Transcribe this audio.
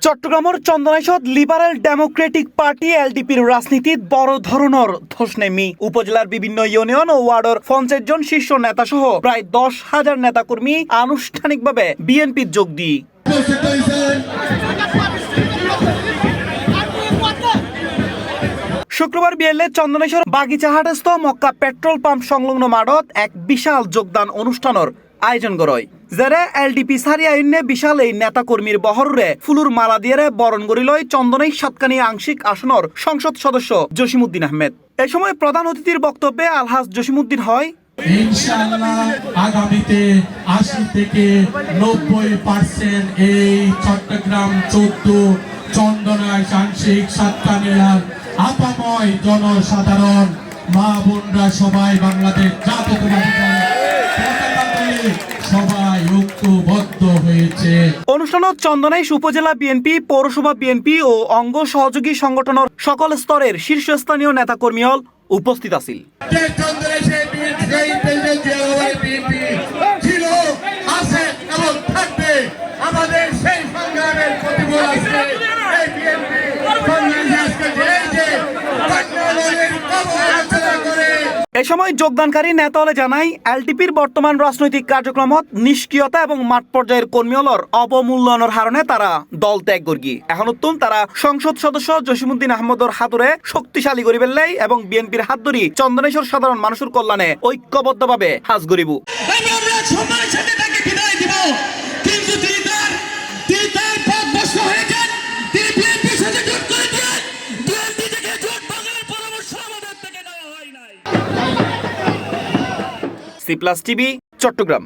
চট্টগ্রামের চন্দনাইশত liberal Democratic party এলডিপির রাজনীতিত বড় ধরনের ধস নেমি উপজেলার বিভিন্ন ইউনিয়ন ও ওয়ার্ডের 50 জন শীর্ষ নেতা সহ প্রায় 10,000 নেতাকর্মী আনুষ্ঠানিকভাবে বিএনপির যোগ দি শুক্রবার বিয়েলে চন্দনেশ্বর বাগিচাহাটস্থ মক্কা পেট্রোল পাম্প সংলগ্ন মাঠত এক বিশাল যোগদান অনুষ্ঠানের আয়োজন করয় যারা এলডিপি সারিয়া ইন্নে বিশাল এই নেতাকর্মীর বহরে ফুলুর মালা দিয়ে বরণ করিলয় চন্দনাই সাতকানি আংশিক আসনের সংসদ সদস্য জসিমউদ্দিন আহমেদ এ সময় প্রধান অতিথির বক্তব্যে আলহাজ জসিমউদ্দিন হয় ইনশাআল্লাহ আগামীতে 80 থেকে 90% এই চট্টগ্রাম 14 চন্দনাই আংশিক সাতকানিয়ার আপাময় জনসাধারণ মা বোনরা সবাই বাংলাদেশ জাতীয়তাবাদী সবাই ঐক্যবদ্ধ হয়েছে। অনুষ্ঠানত চন্দনাইশ উপজেলা বিএনপি পৌরসভা বিএনপি ও অঙ্গ সহযোগী সংগঠনের সকল স্তরের শীর্ষস্থানীয় নেতাকর্মী উপস্থিত আছিল। আমাদের সেই সংগ্রামের প্রতিফল আছে এই বিএনপি এ সময় যোগদানকারী নেতালে জানাই এলটিপির বর্তমান রাজনৈতিক কার্যক্রমত নিষ্ক্রিয়তা এবং মাঠ পর্যায়ের কর্মীলর অবমূল্যায়নের হারণে তারা দল ত্যাগ করগি এখন উত্তম তারা সংসদ সদস্য জসিমউদ্দিন আহমদর হাতুরে শক্তিশালী করি বেললাই এবং বিএনপির হাত ধরি চন্দনেশ্বর সাধারণ মানুষের কল্যাণে ঐক্যবদ্ধভাবে হাজ করিব। C+ TV Chittagong.